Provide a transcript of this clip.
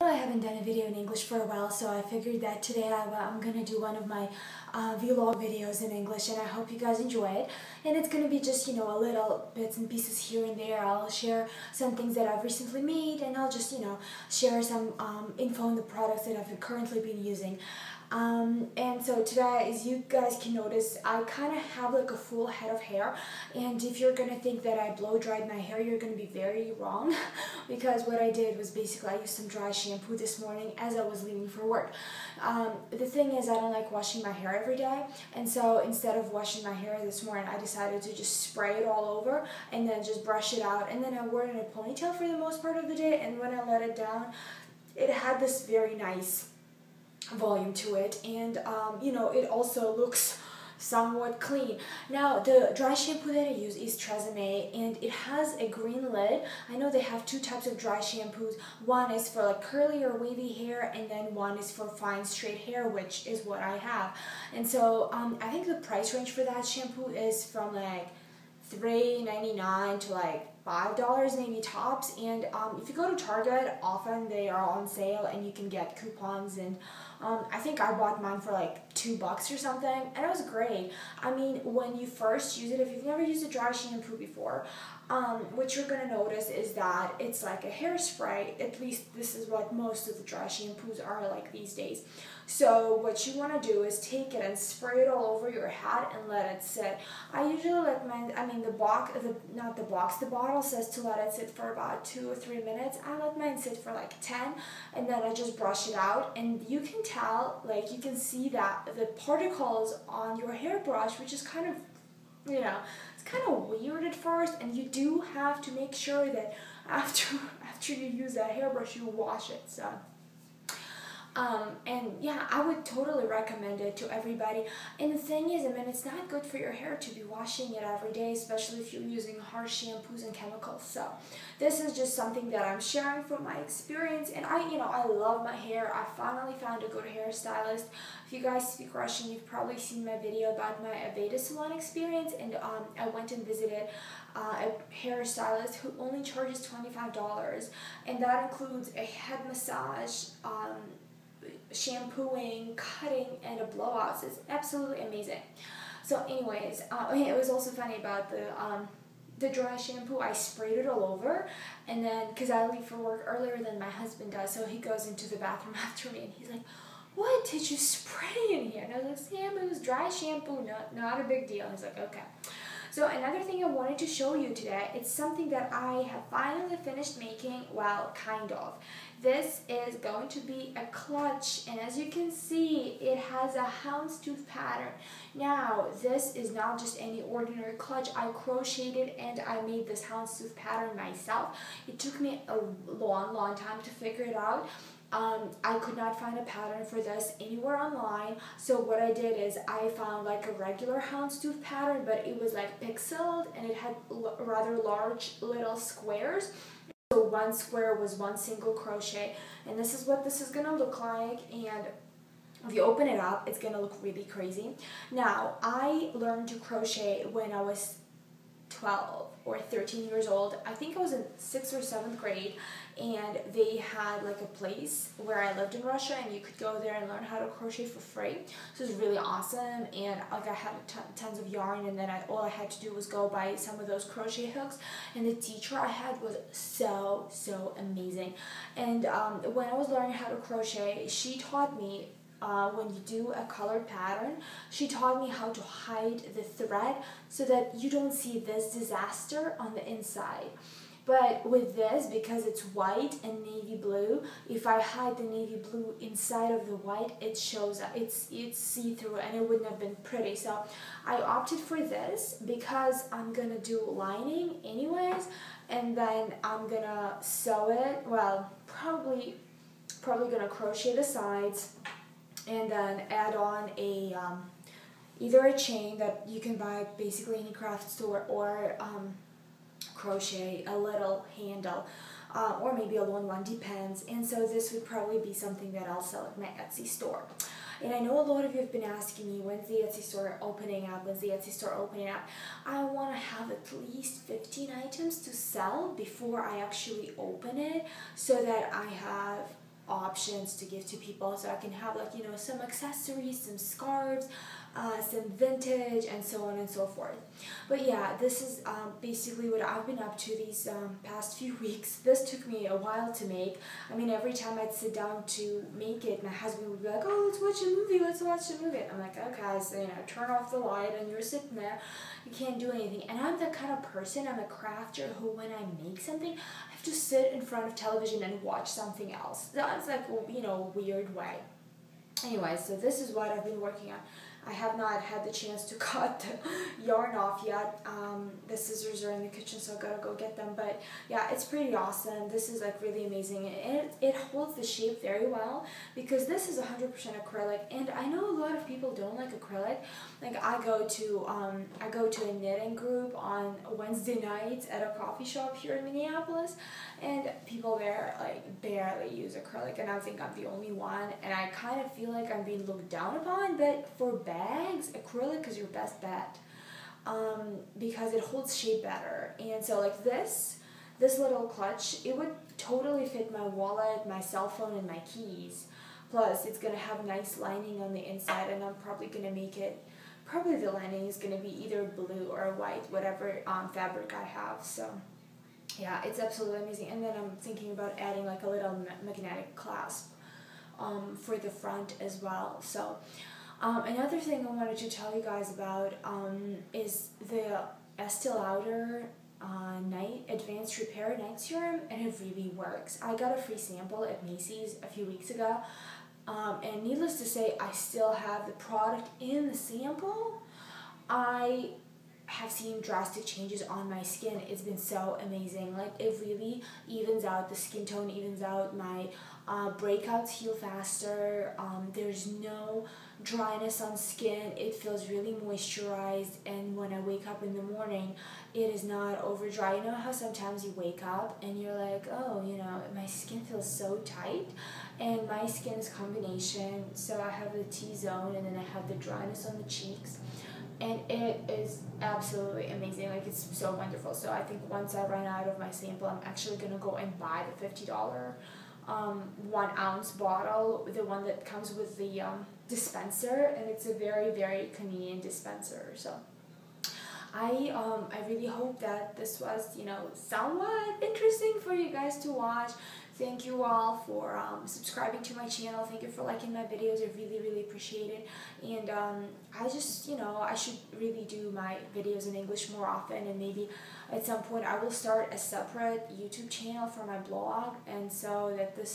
I haven't done a video in English for a while, so I figured that today I'm going to do one of my vlog videos in English, and I hope you guys enjoy it. And it's going to be just, you know, a little bits and pieces here and there. I'll share some things that I've recently made, and I'll just, you know, share some info on the products that I've currently been using. And so today, as you guys can notice, I kind of have like a full head of hair, and if you're gonna think that I blow dried my hair, you're gonna be very wrong because what I did was basically I used some dry shampoo this morning as I was leaving for work. The thing is, I don't like washing my hair every day, and so instead of washing my hair this morning, I decided to just spray it all over and then just brush it out, and then I wore it in a ponytail for the most part of the day, and when I let it down, it had this very nice volume to it, and you know, it also looks somewhat clean. Now, the dry shampoo that I use is Tresemme, and it has a green lid. I know they have two types of dry shampoos. One is for like curly or wavy hair, and then one is for fine straight hair, which is what I have. And so I think the price range for that shampoo is from like $3.99 to like $5 maybe tops, and if you go to Target, often they are on sale and you can get coupons, and I think I bought mine for like $2 or something, and it was great. I mean, when you first use it, if you've never used a dry shampoo before, what you're gonna notice is that it's like a hairspray. At least this is what most of the dry shampoos are like these days. So what you want to do is take it and spray it all over your head and let it sit. I usually let mine, the bottle says to let it sit for about 2 or 3 minutes. I let mine sit for like 10, and then I just brush it out, and you can tell, like you can see that the particles on your hairbrush, which is kind of, you know, it's kind of weird at first, and you do have to make sure that after you use that hairbrush, you wash it. So and yeah, I would totally recommend it to everybody. And the thing is, I mean, it's not good for your hair to be washing it every day, especially if you're using harsh shampoos and chemicals. So this is just something that I'm sharing from my experience, and I love my hair. I finally found a good hairstylist. If you guys speak Russian, you've probably seen my video about my Aveda salon experience, and I went and visited a hairstylist who only charges $25, and that includes a head massage, shampooing, cutting, and a blowout. So it's absolutely amazing. So anyways, it was also funny about the dry shampoo. I sprayed it all over, and then because I leave for work earlier than my husband does, so he goes into the bathroom after me, and he's like, "What did you spray in here?" And I was like, "Sam, it was dry shampoo, not a big deal." He's like, "Okay." So another thing I wanted to show you today, it's something that I have finally finished making, well, kind of. This is going to be a clutch, and as you can see, it has a houndstooth pattern. Now, this is not just any ordinary clutch. I crocheted and I made this houndstooth pattern myself. It took me a long time to figure it out. I could not find a pattern for this anywhere online, so what I did is I found like a regular houndstooth pattern, but it was like pixeled, and it had rather large little squares. So one square was one single crochet, and this is what this is going to look like, and if you open it up, it's going to look really crazy. Now, I learned to crochet when I was 12 or 13 years old. I think I was in 6th or 7th grade, and they had like a place where I lived in Russia, and you could go there and learn how to crochet for free. So it was really awesome, and like I had tons of yarn, and then all I had to do was go buy some of those crochet hooks, and the teacher I had was so amazing. And when I was learning how to crochet, she taught me when you do a colored pattern, she taught me how to hide the thread so that you don't see this disaster on the inside. But with this, because it's white and navy blue, if I hide the navy blue inside of the white, it shows up. It's see-through, and it wouldn't have been pretty. So I opted for this because I'm gonna do lining anyways, and then I'm gonna sew it. Well, probably gonna crochet the sides, and then add on a either a chain that you can buy at basically any craft store, or crochet a little handle, or maybe a long one, depends. And so this would probably be something that I'll sell at my Etsy store. And I know a lot of you have been asking me, when's the Etsy store opening up? When's the Etsy store opening up? I want to have at least 15 items to sell before I actually open it, so that I have options to give to people, so I can have like, you know, some accessories, some scarves, some vintage, and so on and so forth. But yeah, this is basically what I've been up to these past few weeks. This took me a while to make. I mean, every time I'd sit down to make it, my husband would be like, oh, let's watch a movie, let's watch a movie. I'm like, okay, so, you know, turn off the light and you're sitting there, you can't do anything. And I'm the kind of person, I'm a crafter who, when I make something, I have to sit in front of television and watch something else. That's like, you know, a weird way. Anyway, so this is what I've been working on. I have not had the chance to cut the yarn off yet. The scissors are in the kitchen, so I gotta go get them. But yeah, it's pretty awesome. This is like really amazing, and it holds the shape very well because this is 100% acrylic. And I know a lot of people don't like acrylic. Like I go to a knitting group on Wednesday nights at a coffee shop here in Minneapolis, and people there like barely use acrylic, and I think I'm the only one. And I kind of feel like I'm being looked down upon, but for bags, acrylic is your best bet because it holds shape better. And so like this little clutch, it would totally fit my wallet, my cell phone, and my keys. Plus it's gonna have nice lining on the inside, and I'm probably gonna make it, probably the lining is gonna be either blue or white, whatever fabric I have. So yeah, it's absolutely amazing. And then I'm thinking about adding like a little magnetic clasp for the front as well. So another thing I wanted to tell you guys about is the Estee Lauder Advanced Repair Night Serum, and it really works. I got a free sample at Macy's a few weeks ago, and needless to say, I still have the product in the sample. I have seen drastic changes on my skin. It's been so amazing. Like, it really evens out the skin tone, evens out my breakouts, heal faster. There's no dryness on skin. It feels really moisturized, and when I wake up in the morning, it is not over dry. You know how sometimes you wake up and you're like, oh, you know, my skin feels so tight, and my skin is combination. So I have the T-zone, and then I have the dryness on the cheeks, and it is absolutely amazing. Like, it's so wonderful. So I think once I run out of my sample, I'm actually gonna go and buy the $50 1 ounce bottle, the one that comes with the dispenser, and it's a very, very convenient dispenser. So I really hope that this was, you know, somewhat interesting for you guys to watch. Thank you all for subscribing to my channel. Thank you for liking my videos. I really, really appreciate it. And I just, you know, I should really do my videos in English more often, and maybe at some point I will start a separate YouTube channel for my blog, and so that this